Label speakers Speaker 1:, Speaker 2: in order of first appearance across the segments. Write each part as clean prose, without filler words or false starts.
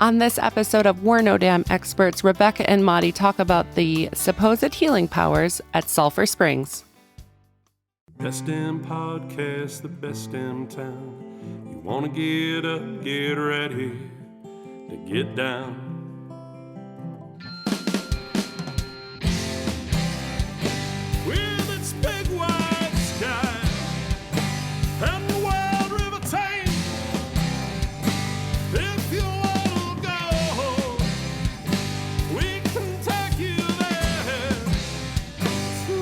Speaker 1: On this episode of We're No Damn Experts, Rebecca and Maddie talk about the supposed healing powers at Sulphur Springs.
Speaker 2: Best damn podcast, the best damn town. You wanna get up, get ready to get down. With its big wide sky and the wild river Thames. If you wanna go, we can take you there. To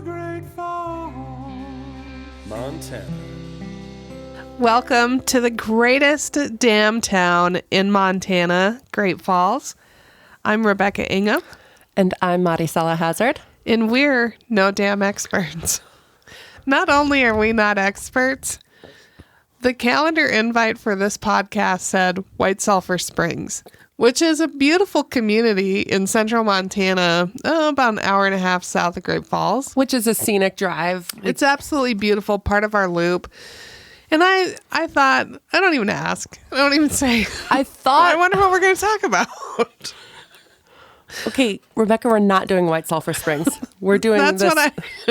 Speaker 2: Great Falls, Montana.
Speaker 3: Welcome to the greatest damn town in Montana, Great Falls. I'm Rebecca Ingham.
Speaker 1: And I'm Maddie Hazard.
Speaker 3: And we're no damn experts. Not only are we not experts, the calendar invite for this podcast said White Sulphur Springs, which is a beautiful community in central Montana, about an hour and a half south of Great Falls.
Speaker 1: Which is a scenic drive.
Speaker 3: It's absolutely beautiful, part of our loop. And I thought, I don't even ask. I don't even say. I wonder what we're going to talk about.
Speaker 1: Okay, Rebecca, we're not doing White Sulphur Springs. We're doing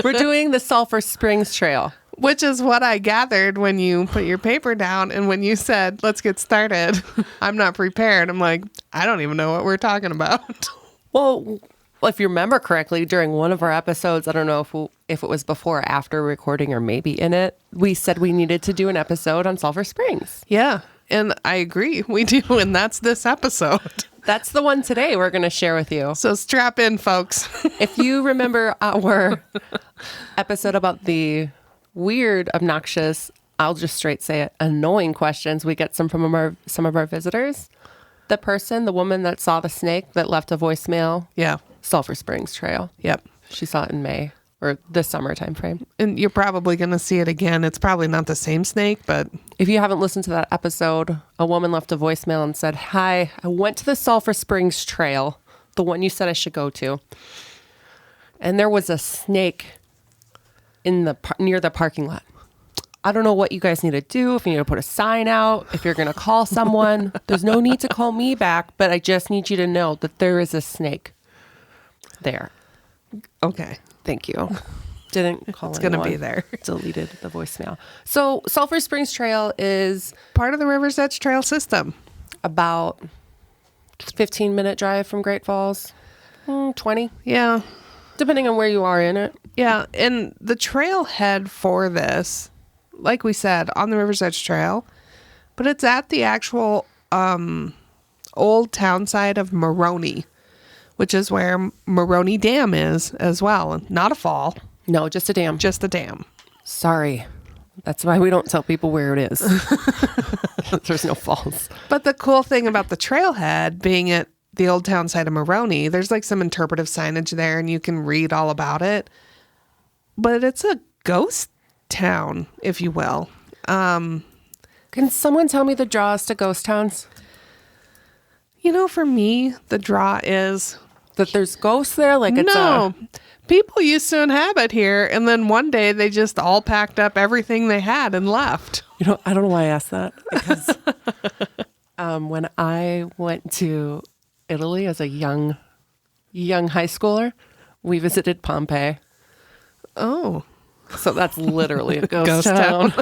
Speaker 1: we're doing the Sulphur Springs Trail.
Speaker 3: Which is what I gathered when you put your paper down and when you said, let's get started. I'm not prepared. I'm like, I don't even know what we're talking about.
Speaker 1: Well, if you remember correctly, during one of our episodes, I don't know if it was before or after recording or maybe in it, we said we needed to do an episode on Sulphur Springs.
Speaker 3: Yeah, and I agree. We do, and that's this episode.
Speaker 1: That's the one today we're going to share with you.
Speaker 3: So strap in, folks.
Speaker 1: If you remember our episode about the weird, obnoxious, I'll just straight say it, annoying questions we get some from some of our visitors, the woman that saw the snake that left a voicemail.
Speaker 3: Yeah.
Speaker 1: Sulphur Springs Trail.
Speaker 3: Yep.
Speaker 1: She saw it in May or the summer time frame.
Speaker 3: And you're probably going to see it again. It's probably not the same snake, but
Speaker 1: if you haven't listened to that episode, a woman left a voicemail and said, "Hi, I went to the Sulphur Springs Trail, the one you said I should go to. And there was a snake in near the parking lot. I don't know what you guys need to do, if you need to put a sign out, if you're going to call someone. There's no need to call me back, but I just need you to know that there is a snake there."
Speaker 3: Okay.
Speaker 1: Thank you. Didn't call
Speaker 3: It's going to be there.
Speaker 1: Deleted the voicemail. So Sulphur Springs Trail is
Speaker 3: part of the River's Edge Trail system.
Speaker 1: About 15-minute drive from Great Falls. 20.
Speaker 3: Yeah.
Speaker 1: Depending on where you are in it.
Speaker 3: Yeah. And the trailhead for this, like we said, on the River's Edge Trail, but it's at the actual old town site of Maroney, which is where Maroney Dam is as well. Not a fall.
Speaker 1: No, just a dam.
Speaker 3: Just a dam.
Speaker 1: Sorry. That's why we don't tell people where it is. There's no falls.
Speaker 3: But the cool thing about the trailhead being at the old town site of Maroney, there's like some interpretive signage there and you can read all about it. But it's a ghost town, if you will.
Speaker 1: Can someone tell me the draws to ghost towns?
Speaker 3: You know, for me, the draw is
Speaker 1: that there's ghosts there? Like it's
Speaker 3: people used to inhabit here, and then one day they just all packed up everything they had and left.
Speaker 1: You know, I don't know why I asked that. Because when I went to Italy as a young high schooler, we visited Pompeii.
Speaker 3: Oh.
Speaker 1: So that's literally a ghost town.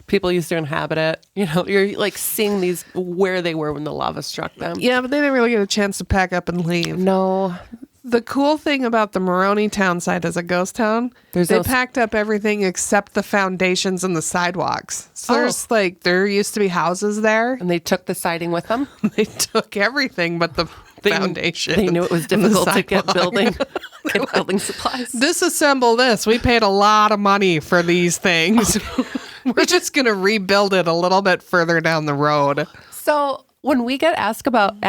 Speaker 1: People used to inhabit it. You know, you're like seeing these where they were when the lava struck them.
Speaker 3: Yeah, but they didn't really get a chance to pack up and leave.
Speaker 1: No.
Speaker 3: The cool thing about the Maroney town site as a ghost town, they packed up everything except the foundations and the sidewalks. So there used to be houses there.
Speaker 1: And they took the siding with them?
Speaker 3: They took everything but the foundation.
Speaker 1: They knew it was difficult to get building supplies.
Speaker 3: Disassemble this. We paid a lot of money for these things. We're just going to rebuild it a little bit further down the road.
Speaker 1: So when we get asked about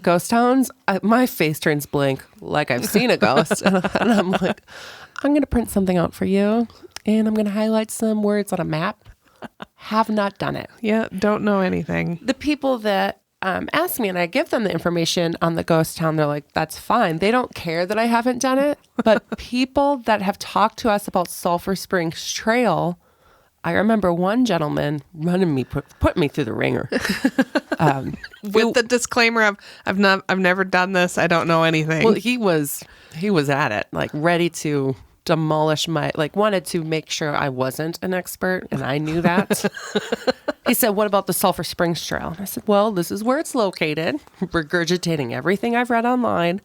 Speaker 1: ghost towns, my face turns blank, like I've seen a ghost. And I'm like, I'm going to print something out for you, and I'm going to highlight some words on a map. Have not done it.
Speaker 3: Yeah, don't know anything.
Speaker 1: The people that ask me and I give them the information on the ghost town, they're like, that's fine. They don't care that I haven't done it. But people that have talked to us about Sulphur Springs Trail, I remember one gentleman running me, put me through the ringer.
Speaker 3: With the disclaimer of I've never done this. I don't know anything.
Speaker 1: Well, he was at it, like ready to demolish wanted to make sure I wasn't an expert, and I knew that. He said, "What about the Sulphur Springs Trail?" And I said, "Well, this is where it's located." Regurgitating everything I've read online.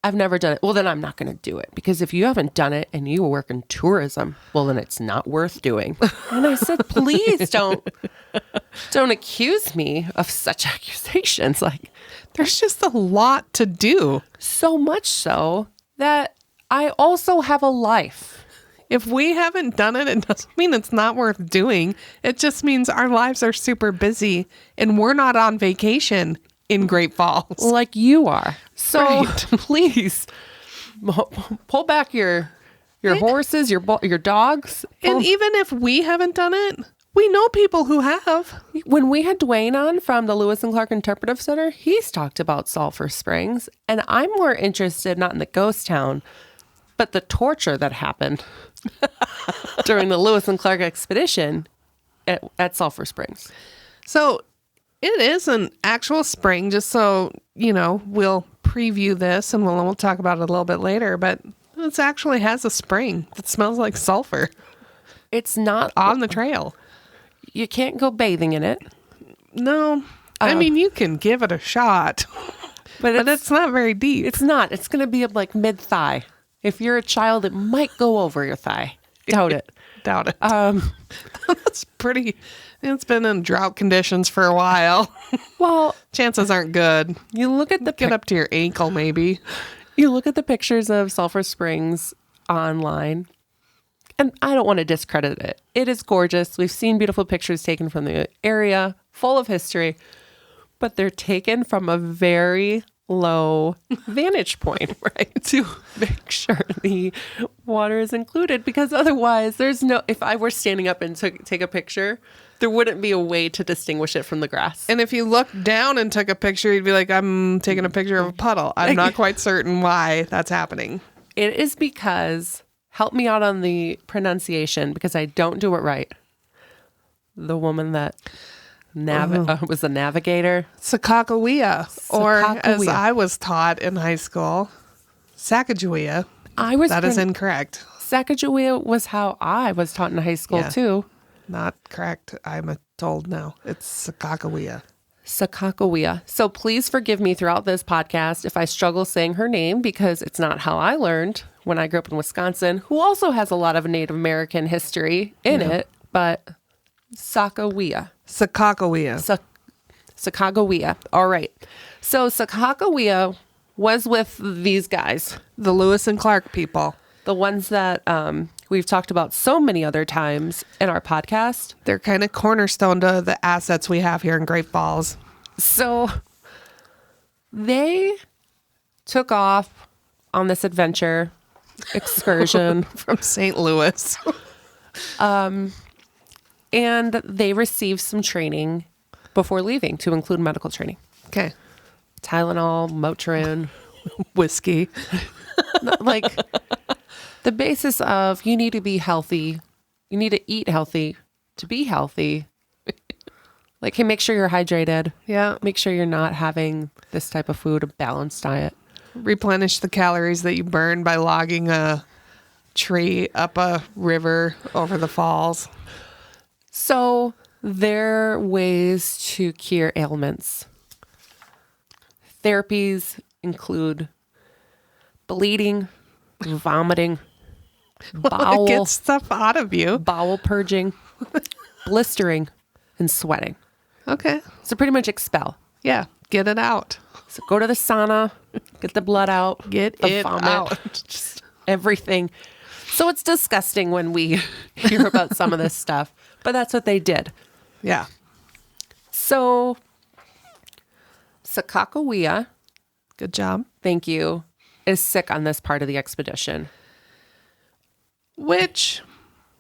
Speaker 1: I've never done it. Well, then I'm not going to do it, because if you haven't done it and you work in tourism, well, then it's not worth doing. And I said, please don't accuse me of such accusations. Like,
Speaker 3: there's just a lot to do.
Speaker 1: so much so that I also have a life.
Speaker 3: If we haven't done it, it doesn't mean it's not worth doing. It just means our lives are super busy and we're not on vacation in Great Falls.
Speaker 1: Like you are. So
Speaker 3: Right.
Speaker 1: please pull back your horses, your dogs.
Speaker 3: And even if we haven't done it, we know people who have.
Speaker 1: When we had Dwayne on from the Lewis and Clark Interpretive Center, he's talked about Sulphur Springs. And I'm more interested not in the ghost town, but the torture that happened during the Lewis and Clark expedition at Sulphur Springs.
Speaker 3: So it is an actual spring, just so, we'll preview this and we'll talk about it a little bit later, but it actually has a spring that smells like sulfur
Speaker 1: It's not
Speaker 3: on the trail.
Speaker 1: You can't go bathing in it.
Speaker 3: No, I mean, you can give it a shot, but it's not very deep.
Speaker 1: It's not. It's going to be like mid-thigh. If you're a child, it might go over your thigh. Doubt it.
Speaker 3: Doubt it. That's pretty. It's been in drought conditions for a while.
Speaker 1: Well,
Speaker 3: Chances aren't good.
Speaker 1: you look at the
Speaker 3: Get up to your ankle, maybe.
Speaker 1: You look at the pictures of Sulphur Springs online, and I don't want to discredit it. It is gorgeous. We've seen beautiful pictures taken from the area, full of history, but they're taken from a very low vantage point, right? To make sure the water is included, because otherwise if I were standing up and take a picture, there wouldn't be a way to distinguish it from the grass.
Speaker 3: And if you looked down and took a picture, you'd be like, I'm taking a picture of a puddle. I'm not quite certain why that's happening.
Speaker 1: It is because, help me out on the pronunciation, because I don't do it right. The woman that was a navigator.
Speaker 3: Sacagawea, or as
Speaker 1: Sacagawea.
Speaker 3: I was taught in high school, Sacagawea. That is incorrect.
Speaker 1: Sacagawea was how I was taught in high school,
Speaker 3: Yeah.
Speaker 1: too.
Speaker 3: Not correct. I'm told now. It's Sacagawea.
Speaker 1: Sacagawea. So please forgive me throughout this podcast if I struggle saying her name, because it's not how I learned when I grew up in Wisconsin, who also has a lot of Native American history in it, but Sacagawea.
Speaker 3: Sacagawea.
Speaker 1: Sacagawea. All right. So Sacagawea was with these guys,
Speaker 3: The Lewis and Clark people.
Speaker 1: the ones that we've talked about so many other times in our podcast.
Speaker 3: They're kind of cornerstone to the assets we have here in Great Falls.
Speaker 1: So they took off on this adventure excursion
Speaker 3: From St. Louis.
Speaker 1: and they received some training before leaving, to include medical training.
Speaker 3: Okay.
Speaker 1: Tylenol, Motrin,
Speaker 3: Whiskey.
Speaker 1: like the basis of you need to be healthy. You need to eat healthy to be healthy. Like, hey, make sure you're hydrated.
Speaker 3: Yeah.
Speaker 1: Make sure you're not having this type of food, a balanced diet.
Speaker 3: Replenish the calories that you burn by logging a tree up a river over the falls.
Speaker 1: So there are ways to cure ailments. Therapies include bleeding, vomiting,
Speaker 3: It gets stuff out of you.
Speaker 1: bowel purging, blistering, and sweating.
Speaker 3: Okay.
Speaker 1: So pretty much expel.
Speaker 3: Yeah. Get it out.
Speaker 1: So go to the sauna, get the blood out,
Speaker 3: Get
Speaker 1: the
Speaker 3: it out.
Speaker 1: just everything. So it's disgusting when we hear about some of this stuff, but that's what they did.
Speaker 3: Yeah.
Speaker 1: So Sacagawea,
Speaker 3: Good job.
Speaker 1: thank you, is sick on this part of the expedition.
Speaker 3: Which,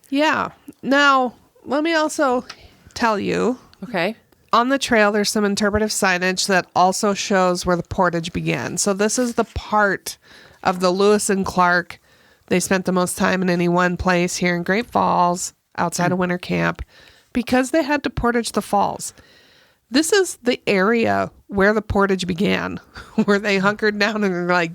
Speaker 3: yeah. Now, let me also tell you,
Speaker 1: Okay.
Speaker 3: on the trail, there's some interpretive signage that also shows where the portage began. So this is the part of the Lewis and Clark. They spent the most time in any one place here in Great Falls, outside of winter camp because they had to portage the falls. This is the area where the portage began, where they hunkered down and were like,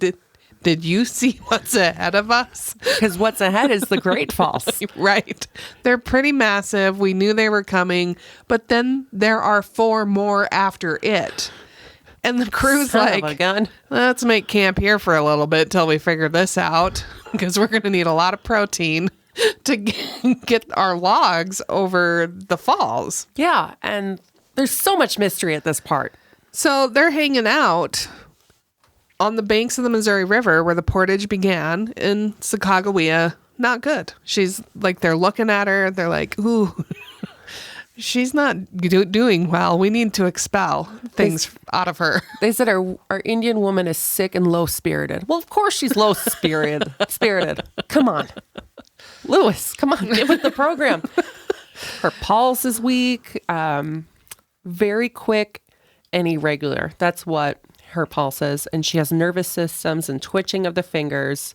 Speaker 3: did you see what's ahead of us?
Speaker 1: Because what's ahead is the Great Falls.
Speaker 3: Right. They're pretty massive. We knew they were coming, but then there are 4 more after it. And the crew's
Speaker 1: Son
Speaker 3: like,
Speaker 1: of a gun.
Speaker 3: let's make camp here for a little bit till we figure this out, because we're going to need a lot of protein to get our logs over the falls.
Speaker 1: Yeah, and there's so much mystery at this part.
Speaker 3: So they're hanging out on the banks of the Missouri River where the portage began in Sacagawea. Not good. She's like, they're looking at her. They're like, ooh, she's not doing well. We need to expel things out of her.
Speaker 1: They said our Indian woman is sick and low-spirited. Well, of course she's low-spirited. Come on. Lewis, come on, get with the program. Her pulse is weak, very quick and irregular. That's what her pulse is. And she has nervous systems and twitching of the fingers,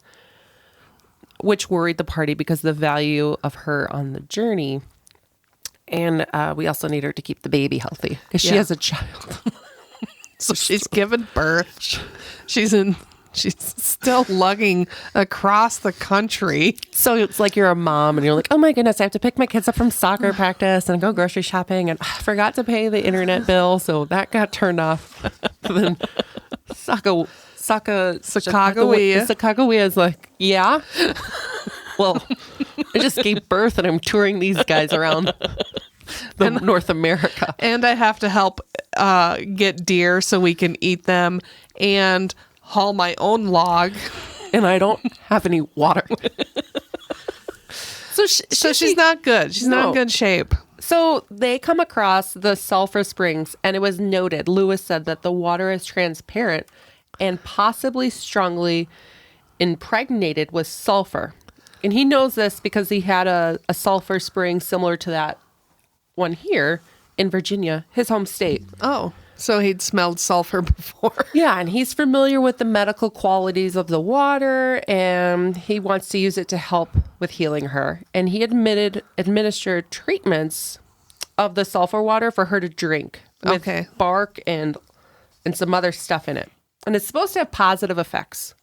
Speaker 1: which worried the party because of the value of her on the journey. And we also need her to keep the baby healthy because she has a child.
Speaker 3: So she's given birth. She's still lugging across the country.
Speaker 1: So it's like you're a mom and you're like, oh my goodness, I have to pick my kids up from soccer practice and go grocery shopping, and I forgot to pay the internet bill, so that got turned off. Then Sacagawea is like, yeah. Well, I just gave birth and I'm touring these guys around North America.
Speaker 3: And I have to help get deer so we can eat them and haul my own log.
Speaker 1: And I don't have any water. So
Speaker 3: she's not good. She's not in good shape.
Speaker 1: So they come across the Sulphur Springs, and it was noted, Lewis said, that the water is transparent and possibly strongly impregnated with sulfur. And he knows this because he had a sulfur spring similar to that one here in Virginia, his home state.
Speaker 3: Oh, so he'd smelled sulfur before.
Speaker 1: Yeah, and he's familiar with the medical qualities of the water, and he wants to use it to help with healing her. And he administered treatments of the sulfur water for her to drink with bark and some other stuff in it. And it's supposed to have positive effects.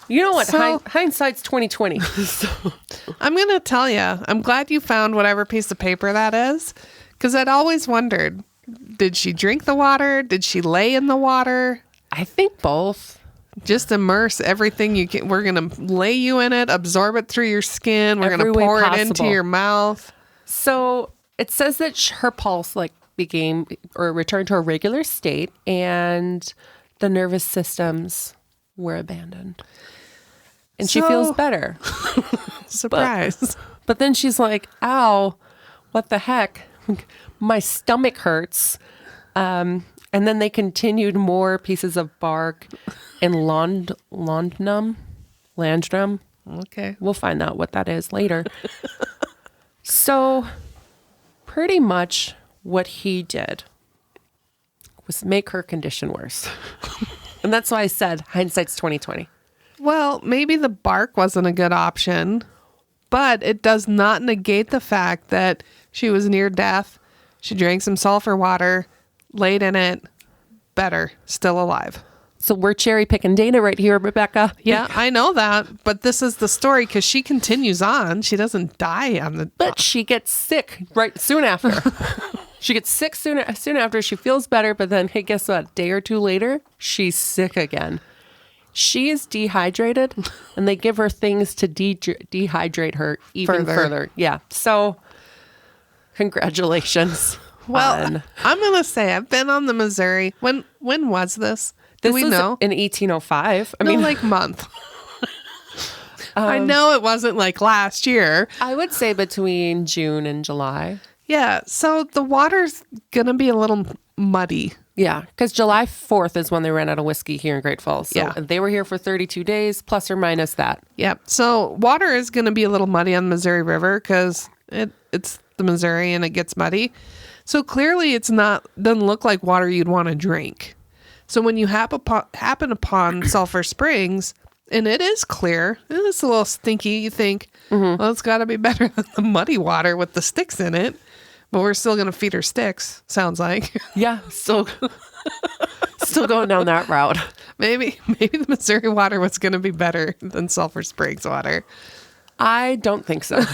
Speaker 1: You know what? Hindsight's 2020.
Speaker 3: I'm going to tell you, I'm glad you found whatever piece of paper that is, because I'd always wondered, did she drink the water? Did she lay in the water?
Speaker 1: I think both.
Speaker 3: Just immerse everything you can. We're going to lay you in it, absorb it through your skin. We're going to pour it into your mouth.
Speaker 1: So it says that her pulse returned to a regular state, and the nervous systems were abandoned. And she feels better.
Speaker 3: Surprise.
Speaker 1: But then she's like, ow, what the heck? My stomach hurts. And then they continued more pieces of bark and landrum.
Speaker 3: Okay.
Speaker 1: We'll find out what that is later. So pretty much what he did was make her condition worse. And that's why I said hindsight's 2020.
Speaker 3: Well, maybe the bark wasn't a good option, but it does not negate the fact that she was near death. She drank some sulfur water, laid in it, better, still alive.
Speaker 1: So we're cherry picking data right here, Rebecca.
Speaker 3: Yeah, I know that, but this is the story because she continues on. She doesn't die on the...
Speaker 1: But she gets sick right soon after. She gets sick soon after. She feels better, but then, hey, guess what? A day or two later, she's sick again. She is dehydrated, and they give her things to dehydrate her even further. Yeah. So, congratulations.
Speaker 3: Well, I'm going to say I've been on the Missouri. When was this? Do we know?
Speaker 1: In 1805.
Speaker 3: I mean, like month. I know it wasn't like last year.
Speaker 1: I would say between June and July.
Speaker 3: Yeah. So the water's going to be a little muddy.
Speaker 1: Yeah, because July 4th is when they ran out of whiskey here in Great Falls. So they were here for 32 days, plus or minus that.
Speaker 3: Yep. So water is going to be a little muddy on the Missouri River because it's the Missouri and it gets muddy. So clearly doesn't look like water you'd want to drink. So when you happen upon Sulphur Springs, and it is clear. It's a little stinky. You think, well, it's got to be better than the muddy water with the sticks in it. But we're still going to feed her sticks, sounds like.
Speaker 1: Yeah, still going down that route.
Speaker 3: Maybe the Missouri water was going to be better than Sulphur Springs water.
Speaker 1: I don't think so.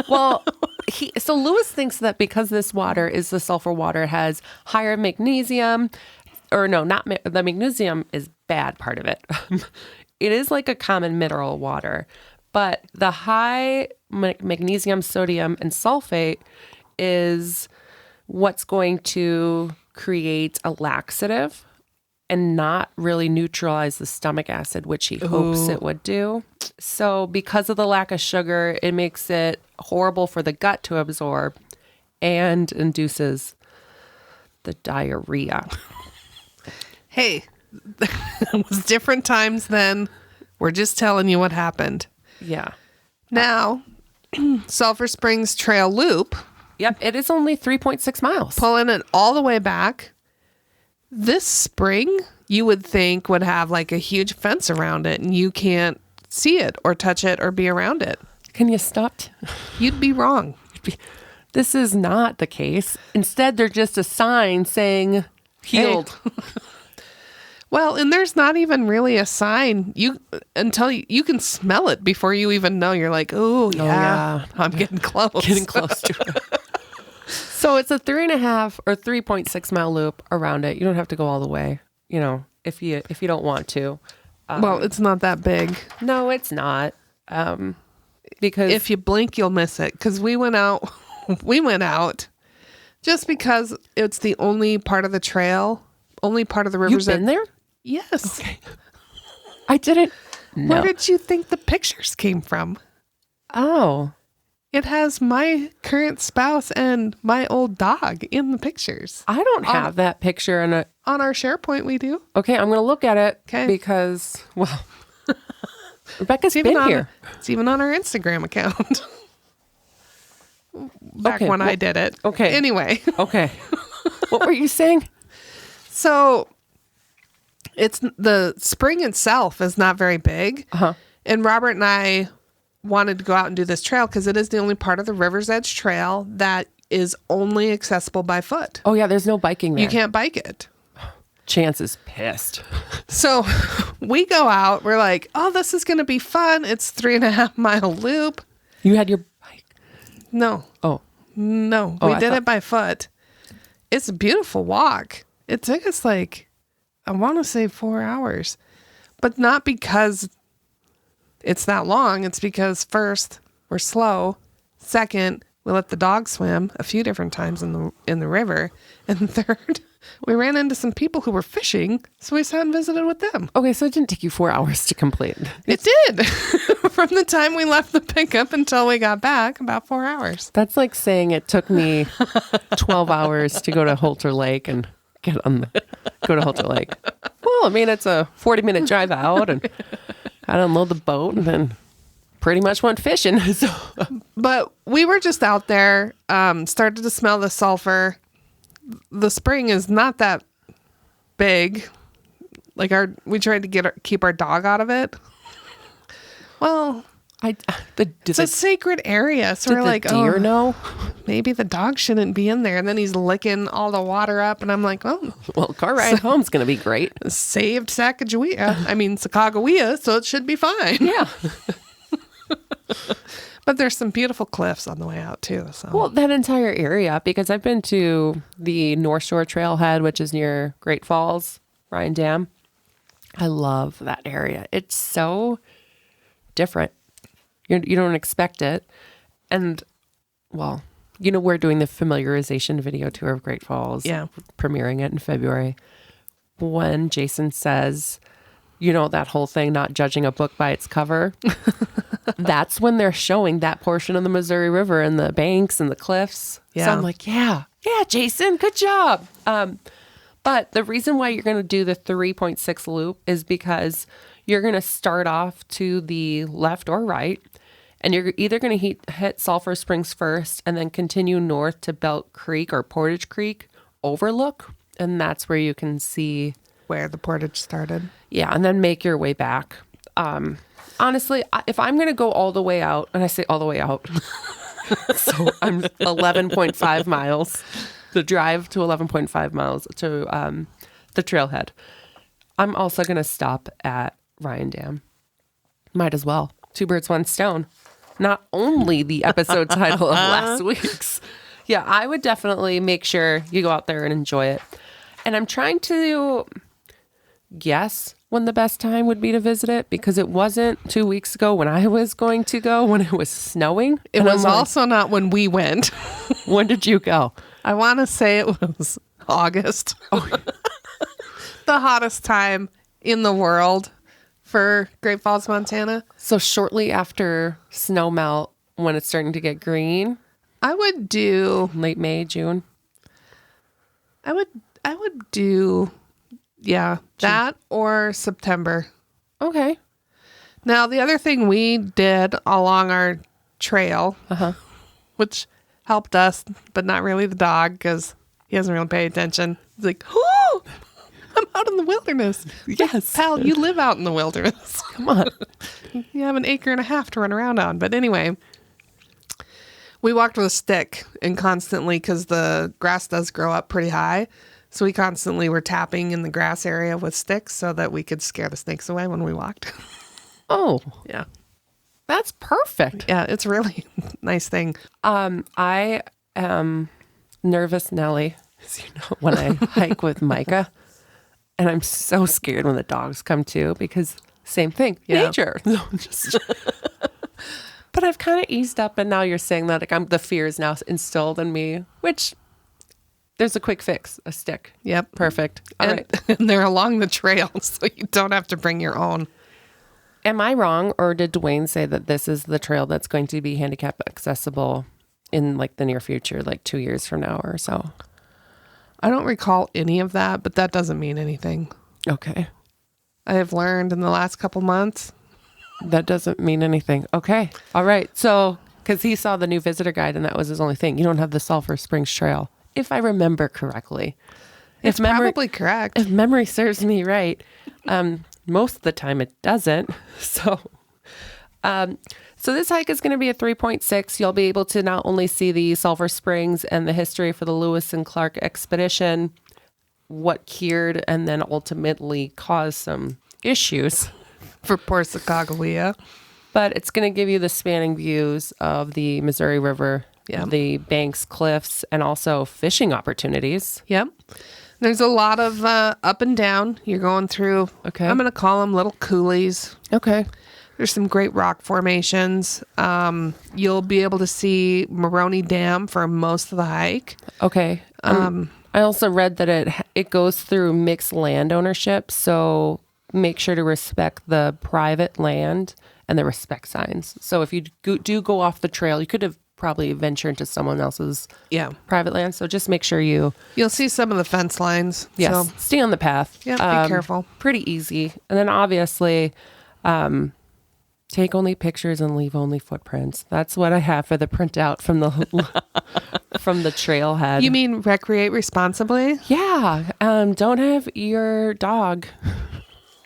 Speaker 1: Well, so Lewis thinks that because this water is the sulfur water, it has higher magnesium, or no, not the magnesium is bad part of it. It is like a common mineral water, but the high magnesium, sodium, and sulfate is what's going to create a laxative and not really neutralize the stomach acid, which he hopes it would do. So because of the lack of sugar, it makes it horrible for the gut to absorb and induces the diarrhea.
Speaker 3: Hey, it was different times then. We're just telling you what happened.
Speaker 1: Yeah.
Speaker 3: Now, Sulphur Springs Trail Loop.
Speaker 1: Yep, it is only 3.6 miles.
Speaker 3: Pulling it all the way back. This spring, you would think would have like a huge fence around it and you can't see it or touch it or be around it.
Speaker 1: Can you stop?
Speaker 3: You'd be wrong.
Speaker 1: This is not the case. Instead, they're just a sign saying healed.
Speaker 3: Hey. Well, and there's not even really a sign until you can smell it before you even know. You're like, oh yeah, I'm getting close.
Speaker 1: Getting close to it. So it's a 3.5 or 3.6 mile loop around it. You don't have to go all the way, if you don't want to.
Speaker 3: Well, it's not that big.
Speaker 1: No, it's not. Because
Speaker 3: if you blink, you'll miss it. Because we went out just because it's the only part of the trail, only part of the rivers.
Speaker 1: You've been there?
Speaker 3: Yes.
Speaker 1: Okay. I didn't. No.
Speaker 3: Where did you think the pictures came from?
Speaker 1: Oh.
Speaker 3: It has my current spouse and my old dog in the pictures.
Speaker 1: I don't have that picture in it.
Speaker 3: On our SharePoint, we do.
Speaker 1: Okay, I'm going to look at it.
Speaker 3: Okay.
Speaker 1: Because, well, Rebecca's been here.
Speaker 3: It's even on our Instagram account. Back when I did it.
Speaker 1: Okay.
Speaker 3: Anyway.
Speaker 1: Okay. What were you saying?
Speaker 3: So, it's the spring itself is not very big.
Speaker 1: Uh-huh.
Speaker 3: And Robert and I wanted to go out and do this trail because it is the only part of the River's Edge Trail that is only accessible by foot.
Speaker 1: Oh, yeah, there's no biking there.
Speaker 3: You can't bike it.
Speaker 1: Chance is pissed.
Speaker 3: So we go out. We're like, oh, this is going to be fun. It's 3.5 mile loop.
Speaker 1: You had your bike?
Speaker 3: No.
Speaker 1: Oh.
Speaker 3: No. We did it by foot. It's a beautiful walk. It took us I want to say 4 hours. But not because it's that long. It's because first, we're slow. Second, we let the dog swim a few different times in the river. And third, we ran into some people who were fishing, so we sat and visited with them.
Speaker 1: Okay, so it didn't take you 4 hours to complete.
Speaker 3: It did. From the time we left the pickup until we got back, about 4 hours.
Speaker 1: That's like saying it took me 12 hours to go to Holter Lake and go to Holter Lake. Well, I mean, it's a 40-minute drive out, and I'd unload the boat, and then pretty much went fishing. So.
Speaker 3: But we were just out there, started to smell the sulfur. The spring is not that big. We tried to keep our dog out of it. Well, it's a sacred area, so we're like,
Speaker 1: deer know?
Speaker 3: Maybe the dog shouldn't be in there. And then he's licking all the water up, and I'm like, oh,
Speaker 1: well, car ride home's gonna be great.
Speaker 3: Saved Sacagawea, so it should be fine.
Speaker 1: Yeah.
Speaker 3: But there's some beautiful cliffs on the way out too. So.
Speaker 1: Well, that entire area, because I've been to the North Shore Trailhead, which is near Great Falls, Ryan Dam. I love that area. It's so different. You don't expect it. And, well, we're doing the familiarization video tour of Great Falls.
Speaker 3: Yeah.
Speaker 1: Premiering it in February. When Jason says, that whole thing, not judging a book by its cover, that's when they're showing that portion of the Missouri River and the banks and the cliffs.
Speaker 3: Yeah.
Speaker 1: So I'm like, yeah, Jason, good job. But the reason why you're going to do the 3.6 loop is because you're going to start off to the left or right, and you're either going to hit Sulphur Springs first and then continue north to Belt Creek or Portage Creek Overlook, and that's where you can see
Speaker 3: where the portage started.
Speaker 1: Yeah, and then make your way back. Honestly, if I'm going to go all the way out, and I say all the way out, so I'm 11.5 miles, the drive to 11.5 miles to the trailhead. I'm also going to stop at Ryan Dam. Might as well. Two birds, one stone. Not only the episode title of last week's. Yeah, I would definitely make sure you go out there and enjoy it. And I'm trying to guess when the best time would be to visit it, because it wasn't 2 weeks ago when I was going to go, when it was snowing.
Speaker 3: It was also not when we went.
Speaker 1: When did you go?
Speaker 3: I want to say it was August. Oh. The hottest time in the world for Great Falls, Montana.
Speaker 1: So shortly after snow melt, when it's starting to get green.
Speaker 3: I would do
Speaker 1: late May, June.
Speaker 3: I would do that or September.
Speaker 1: Okay.
Speaker 3: Now the other thing we did along our trail, which helped us, but not really the dog, because he doesn't really pay attention. He's like, oh, I'm out in the wilderness.
Speaker 1: Yes.
Speaker 3: Pal, you live out in the wilderness.
Speaker 1: Come on.
Speaker 3: You have an acre and a half to run around on. But anyway, we walked with a stick and constantly, because the grass does grow up pretty high. So we constantly were tapping in the grass area with sticks so that we could scare the snakes away when we walked.
Speaker 1: Oh,
Speaker 3: Yeah.
Speaker 1: that's perfect.
Speaker 3: Yeah, it's really a nice thing.
Speaker 1: I am nervous Nelly, as you know, when I hike with Micah. And I'm so scared when the dogs come too, because same thing, nature. No, but I've kind of eased up, and now you're saying that like the fear is now instilled in me, which there's a quick fix, a stick.
Speaker 3: Yep.
Speaker 1: Perfect. All right.
Speaker 3: And they're along the trail, so you don't have to bring your own.
Speaker 1: Am I wrong, or did Dwayne say that this is the trail that's going to be handicap accessible in like the near future, like 2 years from now or so?
Speaker 3: I don't recall any of that, but that doesn't mean anything.
Speaker 1: Okay.
Speaker 3: I have learned in the last couple months.
Speaker 1: That doesn't mean anything. Okay. All right. So, because he saw the new visitor guide and that was his only thing. You don't have the Sulphur Springs Trail, if I remember correctly.
Speaker 3: It's probably correct.
Speaker 1: If memory serves me right. Most of the time it doesn't. So this hike is going to be a 3.6. You'll be able to not only see the Sulphur Springs and the history for the Lewis and Clark expedition, what cured and then ultimately caused some issues
Speaker 3: For poor Sacagawea.
Speaker 1: but it's going to give you the spanning views of the Missouri River, the banks, cliffs, and also fishing opportunities.
Speaker 3: Yep. There's a lot of up and down. You're going through,
Speaker 1: Okay.
Speaker 3: I'm going to call them little coulees.
Speaker 1: Okay.
Speaker 3: There's some great rock formations. You'll be able to see Maroney Dam for most of the hike.
Speaker 1: Okay. I also read that it goes through mixed land ownership, so make sure to respect the private land and the respect signs. So if you do go off the trail, you could have probably ventured into someone else's private land. So just make sure you'll
Speaker 3: see some of the fence lines.
Speaker 1: Yes,
Speaker 3: So,
Speaker 1: stay on the path.
Speaker 3: yeah, be careful.
Speaker 1: Pretty easy. And then obviously, take only pictures and leave only footprints. That's what I have for the printout from the from the trailhead.
Speaker 3: You mean recreate responsibly?
Speaker 1: Yeah. Don't have your dog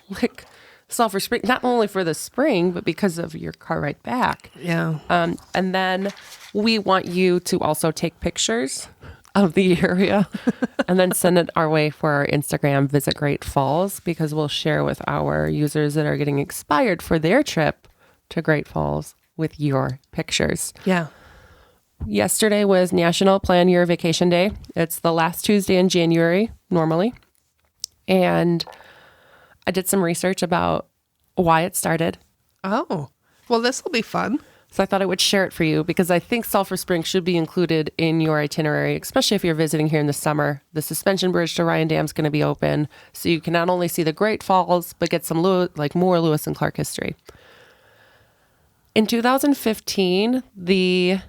Speaker 1: lick Sulphur Spring, not only for the spring, but because of your car ride back.
Speaker 3: Yeah.
Speaker 1: And then we want you to also take pictures of the area and then send it our way for our Instagram, Visit Great Falls, because we'll share with our users that are getting expired for their trip to Great Falls with your pictures.
Speaker 3: Yeah.
Speaker 1: Yesterday was National Plan Your Vacation Day. It's the last Tuesday in January, normally. And I did some research about why it started.
Speaker 3: Oh, well, this will be fun.
Speaker 1: So I thought I would share it for you because I think Sulphur Springs should be included in your itinerary, especially if you're visiting here in the summer. The suspension bridge to Ryan Dam is going to be open, so you can not only see the Great Falls, but get some more Lewis and Clark history. In 2015, the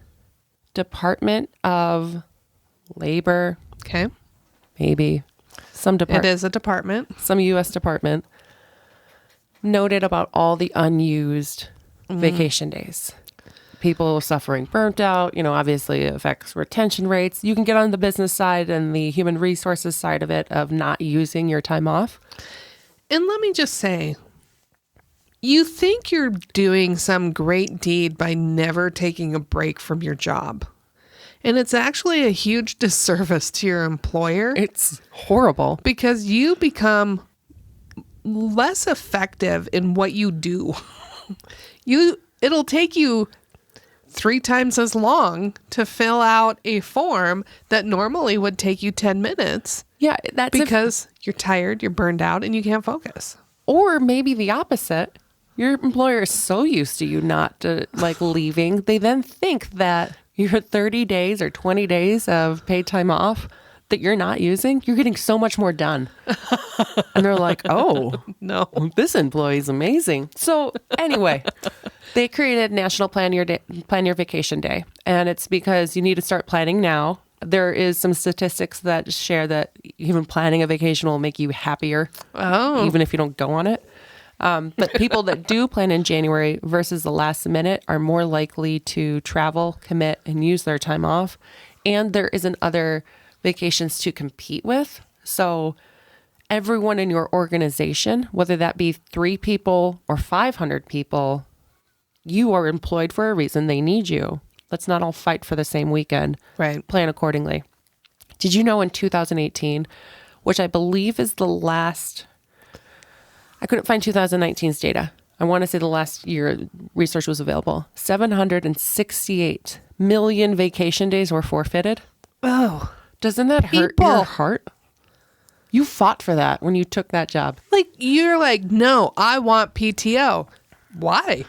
Speaker 1: Department of Labor,
Speaker 3: Okay.
Speaker 1: maybe some
Speaker 3: It is a department.
Speaker 1: some U.S. department, noted about all the unused vacation days. People suffering burnt out, obviously it affects retention rates. You can get on the business side and the human resources side of it of not using your time off.
Speaker 3: And let me just say, You think you're doing some great deed by never taking a break from your job. And it's actually a huge disservice to your employer.
Speaker 1: It's horrible.
Speaker 3: Because you become less effective in what you do. It'll take you 3 times as long to fill out a form that normally would take you 10 minutes.
Speaker 1: Yeah, that's
Speaker 3: because you're tired, you're burned out, and you can't focus.
Speaker 1: Or maybe the opposite. Your employer is so used to you not leaving, they then think that your 30 days or 20 days of paid time off that you're not using, you're getting so much more done. And they're like, oh,
Speaker 3: no,
Speaker 1: this employee's amazing. So anyway, they created National Plan Your Vacation Day. And it's because you need to start planning now. There is some statistics that share that even planning a vacation will make you happier, even if you don't go on it. But people that do plan in January versus the last minute are more likely to travel, commit, and use their time off. And there isn't other vacations to compete with. So everyone in your organization, whether that be 3 people or 500 people, you are employed for a reason. They need you. Let's not all fight for the same weekend.
Speaker 3: Right.
Speaker 1: Plan accordingly. Did you know in 2018, which I believe is the last... I couldn't find 2019's data. I want to say the last year research was available. 768 million vacation days were forfeited.
Speaker 3: Oh,
Speaker 1: doesn't that hurt your heart? You fought for that when you took that job.
Speaker 3: You're like, no, I want PTO. Why?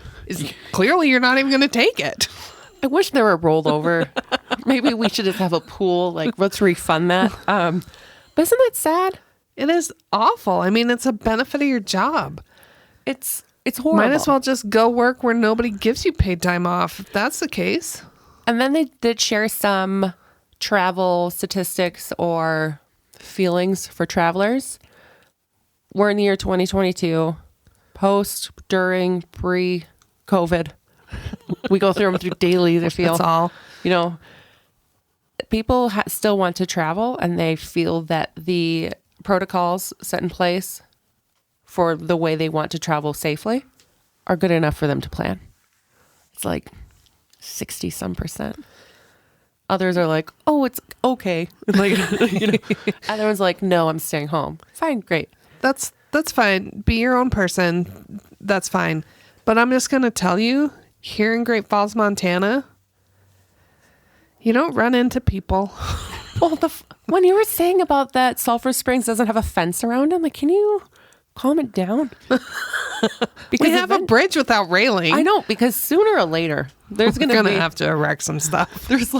Speaker 3: Clearly you're not even going to take it.
Speaker 1: I wish there were rolled over. Maybe we should just have a pool. Let's refund that. But isn't that sad?
Speaker 3: It is awful. I mean, it's a benefit of your job.
Speaker 1: It's horrible.
Speaker 3: Might as well just go work where nobody gives you paid time off, if that's the case.
Speaker 1: And then they did share some travel statistics or feelings for travelers. We're in the year 2022, post, during, pre-COVID. We go through them daily, they feel.
Speaker 3: That's all.
Speaker 1: People still want to travel, and they feel that the protocols set in place for the way they want to travel safely are good enough for them to plan. It's 60-some%. Others are like, oh, it's okay. Other one's like, no, I'm staying home. Fine, great.
Speaker 3: That's fine. Be your own person. That's fine. But I'm just going to tell you, here in Great Falls, Montana, you don't run into people.
Speaker 1: Well, when you were saying about that Sulphur Springs doesn't have a fence around it, I'm like, can you calm it down?
Speaker 3: Because we have a bridge without railing.
Speaker 1: I know, because sooner or later, there's going to
Speaker 3: have to erect some stuff.
Speaker 1: There's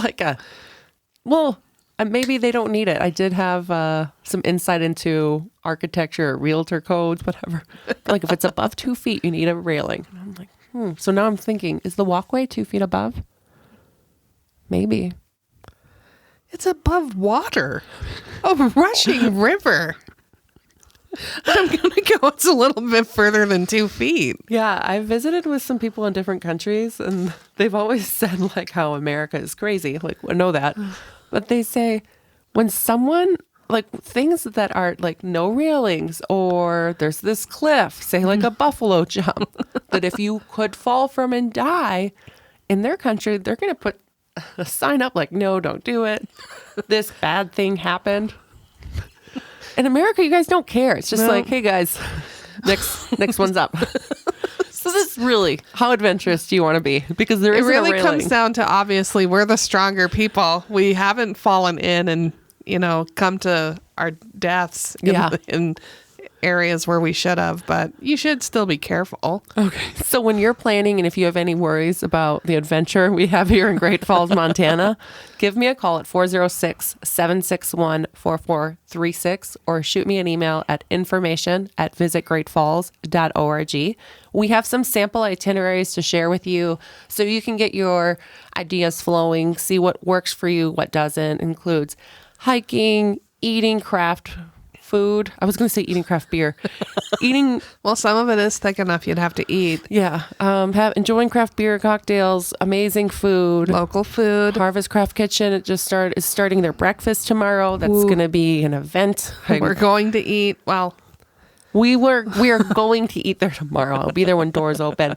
Speaker 1: maybe they don't need it. I did have some insight into architecture, realtor codes, whatever. If it's above 2 feet, you need a railing. And I'm like, So now I'm thinking, is the walkway 2 feet above? Maybe.
Speaker 3: It's above water. A rushing river. I'm going to go, it's a little bit further than 2 feet.
Speaker 1: Yeah, I visited with some people in different countries, and they've always said how America is crazy. I know that. But they say when someone, things that are no railings, or there's this cliff, say a buffalo jump, that if you could fall from and die, in their country, they're going to put a sign up no, don't do it. This bad thing happened. In America, you guys don't care. It's just hey guys, next one's up. So this really, how adventurous do you want to be? Because it
Speaker 3: really comes down to, obviously, we're the stronger people. We haven't fallen in and come to our deaths in areas where we should have, but you should still be careful.
Speaker 1: Okay. So when you're planning, and if you have any worries about the adventure we have here in Great Falls, Montana, give me a call at 406-761-4436 or shoot me an email at information@visitgreatfalls.org. We have some sample itineraries to share with you so you can get your ideas flowing, see what works for you, what doesn't. Includes hiking, eating craft food. I was going to say eating craft beer.
Speaker 3: Well, some of it is thick enough you'd have to eat.
Speaker 1: Yeah. Enjoying craft beer, cocktails, amazing food.
Speaker 3: Local food.
Speaker 1: Harvest Craft Kitchen is starting their breakfast tomorrow. That's going to be an event.
Speaker 3: We're going to eat. Well,
Speaker 1: We are going to eat there tomorrow. I'll be there when doors open.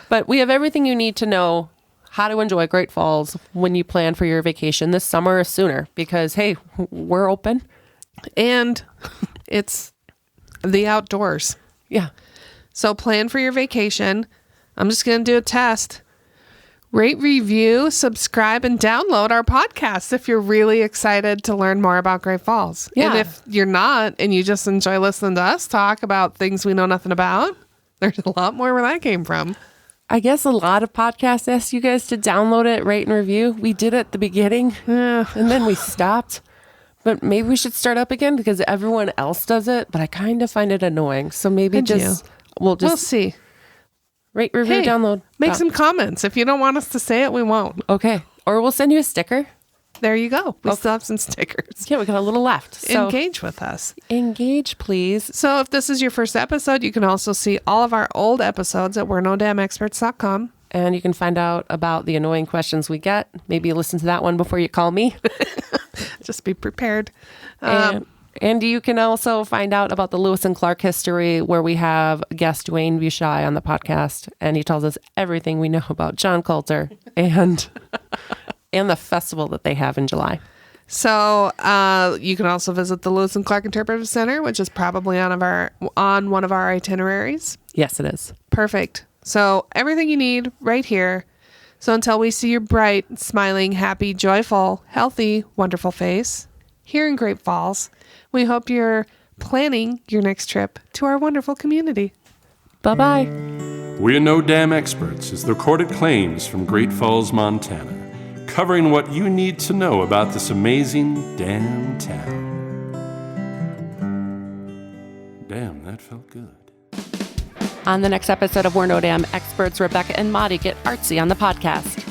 Speaker 1: But we have everything you need to know how to enjoy Great Falls when you plan for your vacation this summer or sooner. Because, hey, we're open.
Speaker 3: And it's the outdoors.
Speaker 1: Yeah.
Speaker 3: So plan for your vacation. I'm just going to do a test. Rate, review, subscribe, and download our podcast if you're really excited to learn more about Great Falls.
Speaker 1: Yeah.
Speaker 3: And if you're not, and you just enjoy listening to us talk about things we know nothing about, there's a lot more where that came from.
Speaker 1: I guess a lot of podcasts ask you guys to download it, rate, and review. We did it at the beginning, and then we stopped. But maybe we should start up again because everyone else does it, but I kind of find it annoying. So maybe we'll
Speaker 3: see.
Speaker 1: Rate, review, download.
Speaker 3: Make some comments. If you don't want us to say it, we won't.
Speaker 1: Okay. Or we'll send you a sticker.
Speaker 3: There you go. We still have some stickers.
Speaker 1: Yeah, we got a little left. So
Speaker 3: engage with us.
Speaker 1: Engage, please.
Speaker 3: So if this is your first episode, you can also see all of our old episodes at we'renodamnexperts.com.
Speaker 1: And you can find out about the annoying questions we get. Maybe listen to that one before you call me.
Speaker 3: Just be prepared.
Speaker 1: And you can also find out about the Lewis and Clark history, where we have guest Dwayne Bushai on the podcast, and he tells us everything we know about John Coulter and the festival that they have in July.
Speaker 3: So you can also visit the Lewis and Clark Interpretive Center, which is probably on one of our itineraries.
Speaker 1: Yes, it is.
Speaker 3: Perfect. So everything you need right here. So until we see your bright, smiling, happy, joyful, healthy, wonderful face here in Great Falls, we hope you're planning your next trip to our wonderful community.
Speaker 1: Bye-bye.
Speaker 2: We're No Dam Experts is the recorded claims from Great Falls, Montana, covering what you need to know about this amazing damn town. Damn, that felt good.
Speaker 1: On the next episode of We're No Dam Experts, Rebecca and Maudie get artsy on the podcast.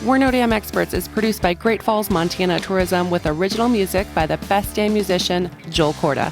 Speaker 1: We're No Dam Experts is produced by Great Falls, Montana Tourism with original music by the best damn musician, Joel Corda.